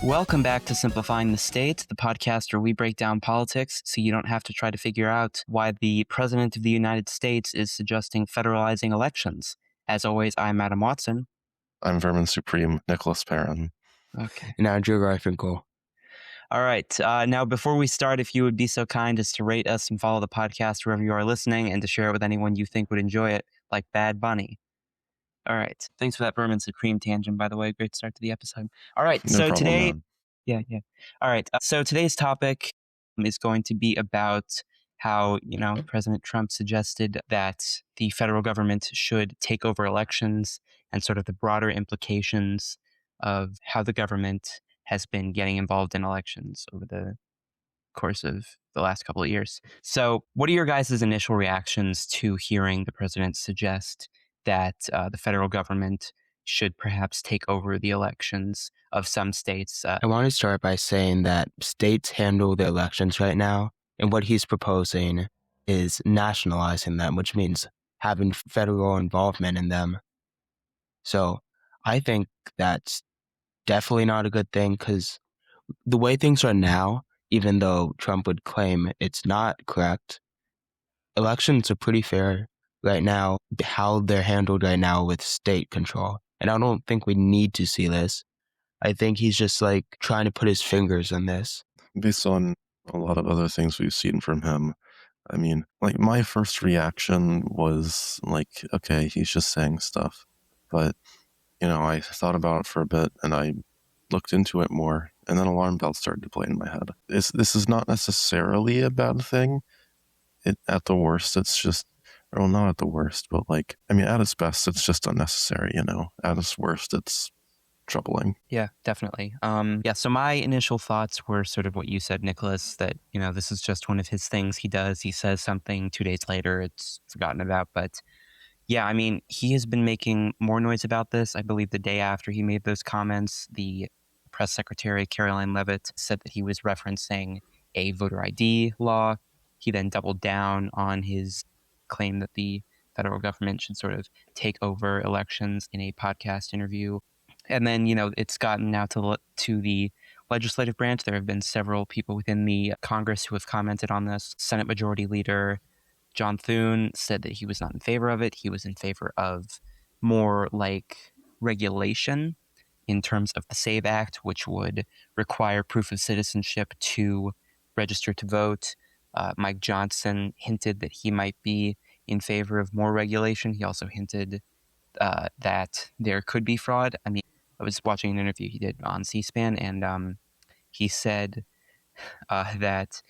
Welcome back to Simplifying the State, the podcast where we break down politics so you don't have to try to figure out why the President of the United States is suggesting federalizing elections. As always, I'm Adam Watson. I'm Vermin Supreme, Nicholas Perrin. Okay. And I'm Drew Garfinkel. All right. Now, before we start, if you would be so kind as to rate us and follow the podcast wherever you are listening and to share it with anyone you think would enjoy it, like Bad Bunny. All right. Thanks for that Vermin Supreme tangent, by the way. Great start to the episode. All right. No problem, today... man. Yeah. All right. So today's topic is going to be about how, President Trump suggested that the federal government should take over elections and sort of the broader implications of how the government has been getting involved in elections over the course of the last couple of years. So what are your guys' initial reactions to hearing the president suggest that the federal government should perhaps take over the elections of some states? I want to start by saying that states handle the elections right now, and what he's proposing is nationalizing them, which means having federal involvement in them. So I think that's definitely not a good thing, because the way things are now, even though Trump would claim it's not correct, elections are pretty fair right now, how they're handled right now with state control. And I don't think we need to see this. I think he's just trying to put his fingers in this. Based on a lot of other things we've seen from him, I mean, my first reaction was okay, he's just saying stuff. But, I thought about it for a bit and I looked into it more, and then alarm bells started to play in my head. This is not necessarily a bad thing. At the worst, it's just, well, not at the worst, but at its best, it's just unnecessary, At its worst, it's troubling. Yeah, definitely. So my initial thoughts were sort of what you said, Nicholas, that, this is just one of his things he does. He says something 2 days later, it's forgotten about. But yeah, I mean, he has been making more noise about this. I believe the day after he made those comments, the press secretary, Caroline Leavitt, said that he was referencing a voter ID law. He then doubled down on his claim that the federal government should sort of take over elections in a podcast interview. And then, it's gotten now to the legislative branch. There have been several people within the Congress who have commented on this. Senate Majority Leader John Thune said that he was not in favor of it. He was in favor of more regulation in terms of the SAVE Act, which would require proof of citizenship to register to vote. Mike Johnson hinted that he might be in favor of more regulation. He also hinted that there could be fraud. I mean, I was watching an interview he did on C-SPAN, and he said that,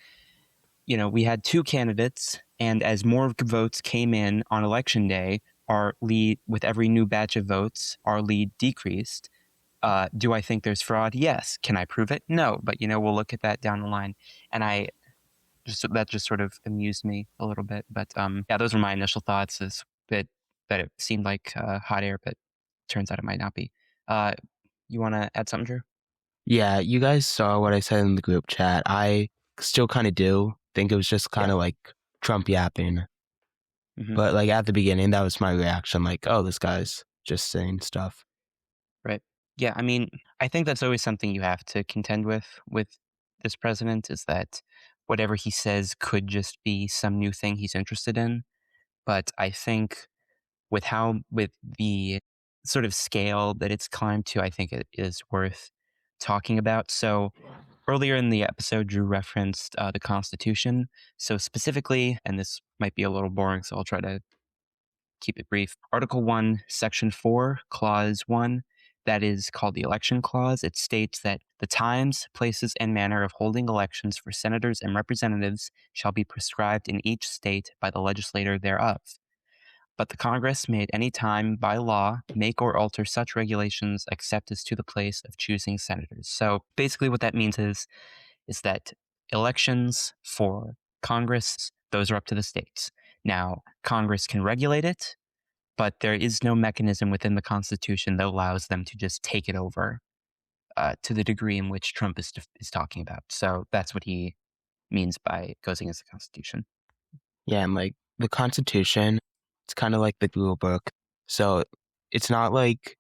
we had two candidates, and as more votes came in on election day, our lead, with every new batch of votes, our lead decreased. Do I think there's fraud? Yes. Can I prove it? No. But, we'll look at that down the line. And that just sort of amused me a little bit. But those were my initial thoughts, is that it seemed like hot air, but turns out it might not be. You want to add something, Drew? Yeah, you guys saw what I said in the group chat. I still kind of do think it was just kind of like Trump yapping. Mm-hmm. But at the beginning, that was my reaction. Oh, this guy's just saying stuff. Right. Yeah, I mean, I think that's always something you have to contend with this president, is that whatever he says could just be some new thing he's interested in. But I think with the sort of scale that it's climbed to, I think it is worth talking about. So earlier in the episode, Drew referenced the Constitution. So specifically, and this might be a little boring, so I'll try to keep it brief. Article 1, Section 4, Clause 1, that is called the Election Clause. It states that the times, places, and manner of holding elections for senators and representatives shall be prescribed in each state by the legislator thereof. But the Congress may at any time, by law, make or alter such regulations except as to the place of choosing senators. So basically what that means is that elections for Congress, those are up to the states. Now, Congress can regulate it, but there is no mechanism within the Constitution that allows them to just take it over to the degree in which Trump is talking about. So that's what he means by goes against the Constitution. Yeah, and the Constitution, it's kind of like the Google book. So it's not like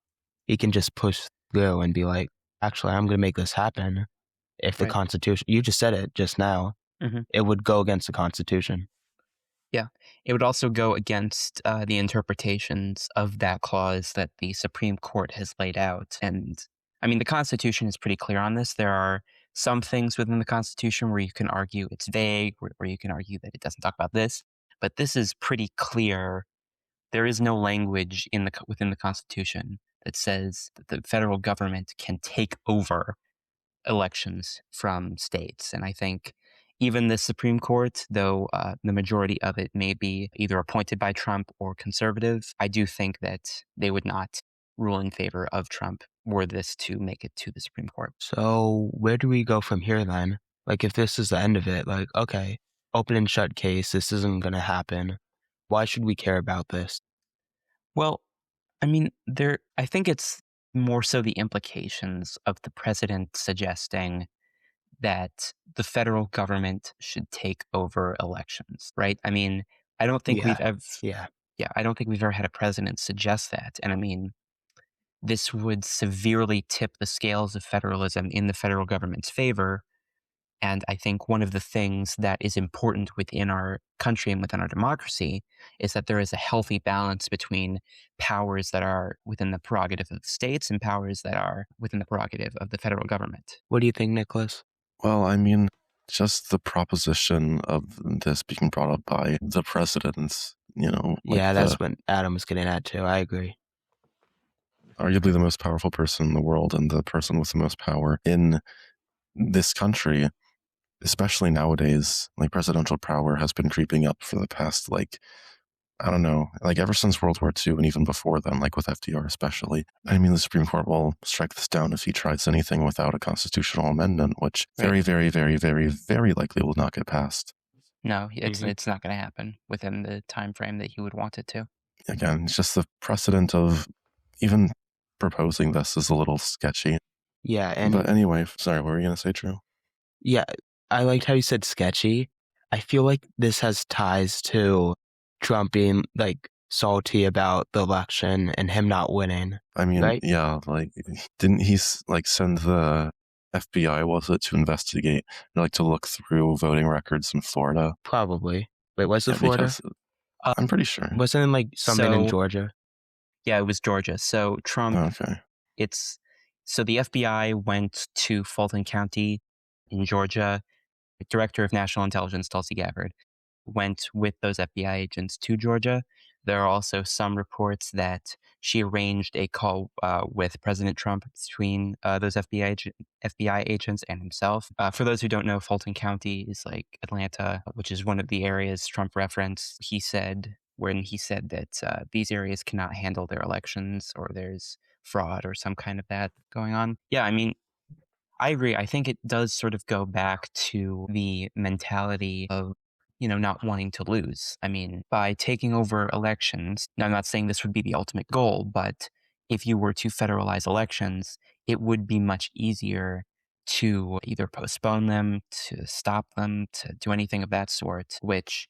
he can just push through and be like, actually, I'm going to make this happen. If the Right. Constitution, you just said it just now, Hmm. it would go against the Constitution. Yeah. It would also go against the interpretations of that clause that the Supreme Court has laid out. And I mean, the Constitution is pretty clear on this. There are some things within the Constitution where you can argue it's vague, where you can argue that it doesn't talk about this. But this is pretty clear. There is no language within the Constitution that says that the federal government can take over elections from states. And I think even the Supreme Court, though the majority of it may be either appointed by Trump or conservative, I do think that they would not rule in favor of Trump were this to make it to the Supreme Court. So where do we go from here then? Like, if this is the end of it, like, okay, open and shut case, this isn't going to happen. Why should we care about this? Well, I mean, I think it's more so the implications of the president suggesting that the federal government should take over elections, right? I mean, I don't think we've ever, Yeah. I don't think we've ever had a president suggest that. And I mean, this would severely tip the scales of federalism in the federal government's favor. And I think one of the things that is important within our country and within our democracy is that there is a healthy balance between powers that are within the prerogative of the states and powers that are within the prerogative of the federal government. What do you think, Nicholas? Well, I mean, just the proposition of this being brought up by the president, Yeah, that's what Adam was getting at too. I agree. Arguably the most powerful person in the world and the person with the most power in this country, especially nowadays. Like, presidential power has been creeping up for the past, I don't know, ever since World War II and even before then, with FDR especially. I mean, the Supreme Court will strike this down if he tries anything without a constitutional amendment, which very, very, very, very, very likely will not get passed. No, it's not going to happen within the time frame that he would want it to. Again, it's just the precedent of even proposing this is a little sketchy. Yeah, but anyway, sorry, what were you going to say, Drew? Yeah, I liked how you said sketchy. I feel like this has ties to Trump being salty about the election and him not winning. I mean, right? Yeah, didn't he send the FBI, was it, to investigate, to look through voting records in Florida? Probably. Wait, was it Florida? I'm pretty sure. Wasn't it something in Georgia? Yeah, it was Georgia. So Trump, okay. So the FBI went to Fulton County in Georgia. The Director of National Intelligence, Tulsi Gabbard, went with those FBI agents to Georgia. There are also some reports that she arranged a call with President Trump between those FBI agents and himself. For those who don't know, Fulton County is like Atlanta, which is one of the areas Trump referenced. He said that these areas cannot handle their elections, or there's fraud or some kind of that going on. Yeah, I mean, I agree. I think it does sort of go back to the mentality of, not wanting to lose. I mean, by taking over elections, now I'm not saying this would be the ultimate goal, but if you were to federalize elections, it would be much easier to either postpone them, to stop them, to do anything of that sort, which,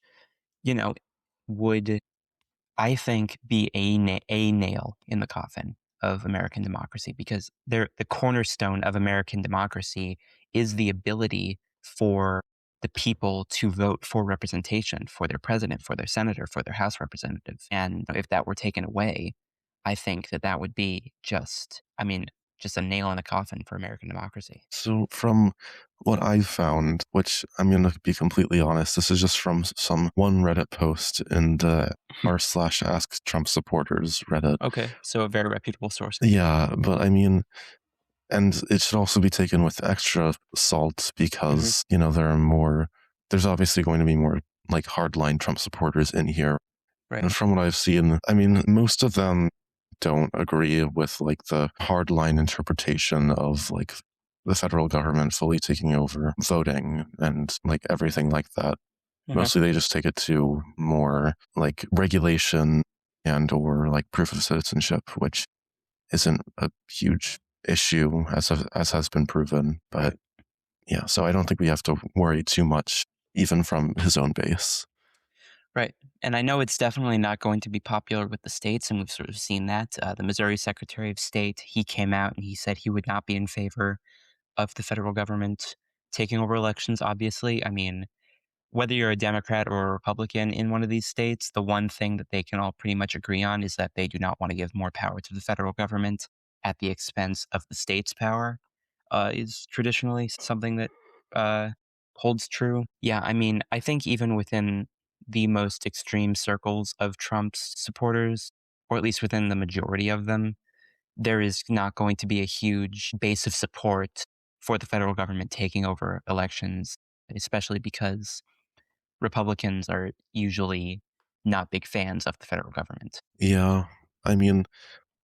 would, I think, be a nail in the coffin of American democracy, because the cornerstone of American democracy is the ability for the people to vote for representation, for their president, for their senator, for their House representative. And if that were taken away, I think that would be just a nail in the coffin for American democracy. So from what I've found, which I'm going to be completely honest, this is just from one Reddit post in the r/Ask Trump Supporters Reddit. Okay, so a very reputable source. Yeah, but I mean, and it should also be taken with extra salt because, there's obviously going to be more hardline Trump supporters in here. Right. And from what I've seen, I mean, most of them don't agree with the hardline interpretation of the federal government fully taking over voting and everything like that. Mm-hmm. Mostly they just take it to more regulation and or proof of citizenship, which isn't a huge issue as has been proven. But yeah, so I don't think we have to worry too much even from his own base. Right. And I know it's definitely not going to be popular with the states, and we've sort of seen that. The Missouri Secretary of State, he came out and he said he would not be in favor of the federal government taking over elections, obviously. I mean, whether you're a Democrat or a Republican in one of these states, the one thing that they can all pretty much agree on is that they do not want to give more power to the federal government at the expense of the state's power, is traditionally something that holds true. Yeah, I mean, I think even within the most extreme circles of Trump's supporters, or at least within the majority of them, there is not going to be a huge base of support for the federal government taking over elections, especially because Republicans are usually not big fans of the federal government. Yeah, I mean,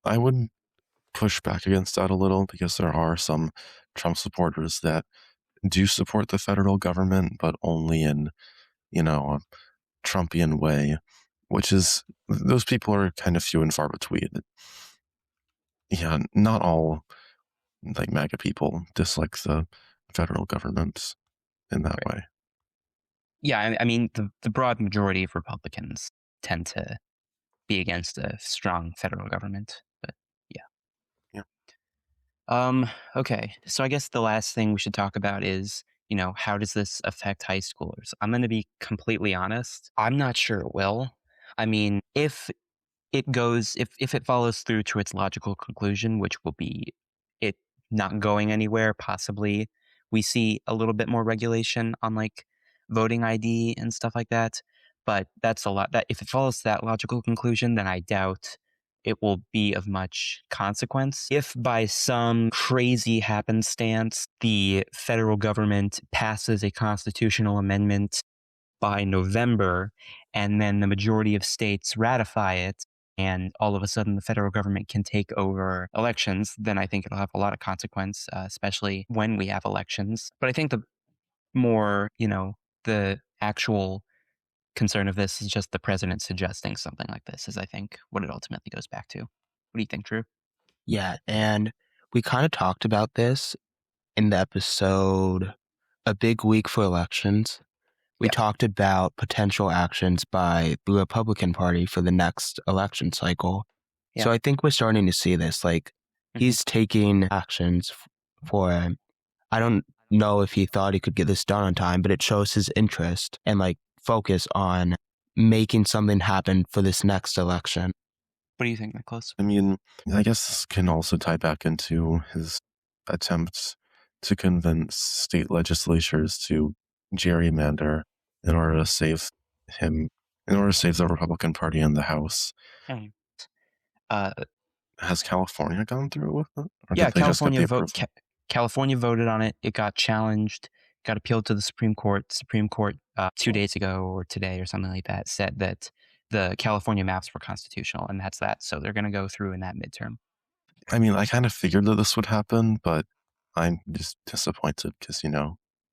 I would push back against that a little because there are some Trump supporters that do support the federal government, but only in, a Trumpian way, which is, those people are kind of few and far between. Yeah, not all like MAGA people dislike the federal government in that way. Yeah, I mean, the broad majority of Republicans tend to be against a strong federal government, but yeah. Okay, so I guess the last thing we should talk about is, how does this affect high schoolers? I'm going to be completely honest. I'm not sure it will. I mean, if it follows through to its logical conclusion, which will be it not going anywhere, possibly we see a little bit more regulation on like voting ID and stuff like that. But that's a lot. That if it follows that logical conclusion, then I doubt it will be of much consequence. If by some crazy happenstance the federal government passes a constitutional amendment by November, and then the majority of states ratify it, and all of a sudden the federal government can take over elections, then I think it'll have a lot of consequence, especially when we have elections. But I think the more, the actual concern of this is just the president suggesting something like this, is I think what it ultimately goes back to. What do you think, Drew? Yeah, and we kind of talked about this in the episode A Big Week for Elections. We talked about potential actions by the Republican Party for the next election cycle. So I think we're starting to see this. Like, he's taking actions for, I don't know if he thought he could get this done on time, but it shows his interest and like focus on making something happen for this next election. What do you think, Nicholas? I mean, I guess this can also tie back into his attempts to convince state legislatures to gerrymander in order to save him, in order to save the Republican Party in the House. Has California gone through with it? Or Yeah, did they California voted on it. It got challenged, got appealed to the Supreme Court. Supreme Court 2 days ago or today or something like that said that the California maps were constitutional, and that's that. So they're going to go through in that midterm. I mean, I kind of figured that this would happen, but I'm just disappointed because,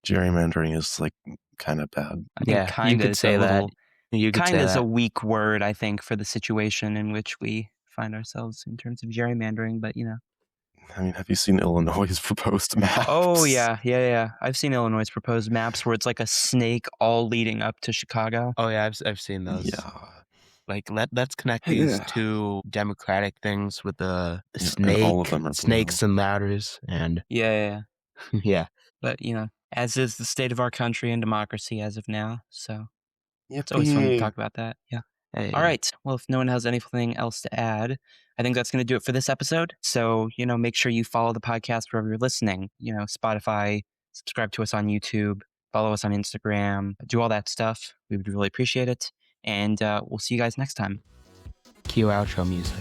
gerrymandering is like kind of bad. I think kind you could say that. You could kind say is that. a weak word, I think, for the situation in which we find ourselves in terms of gerrymandering, but I mean, have you seen Illinois' proposed maps? Oh, yeah. I've seen Illinois' proposed maps where it's like a snake all leading up to Chicago. Oh, yeah, I've seen those. Yeah. Like, let's connect these two democratic things with the snake, and all of them are snakes and ladders, and Yeah. yeah. But, as is the state of our country and democracy as of now. So Yippee. It's always fun to talk about that. Yeah. Hey. All right. Well, if no one has anything else to add, I think that's going to do it for this episode. So, make sure you follow the podcast wherever you're listening. Spotify, subscribe to us on YouTube, follow us on Instagram, do all that stuff. We would really appreciate it. And we'll see you guys next time. Cue outro music.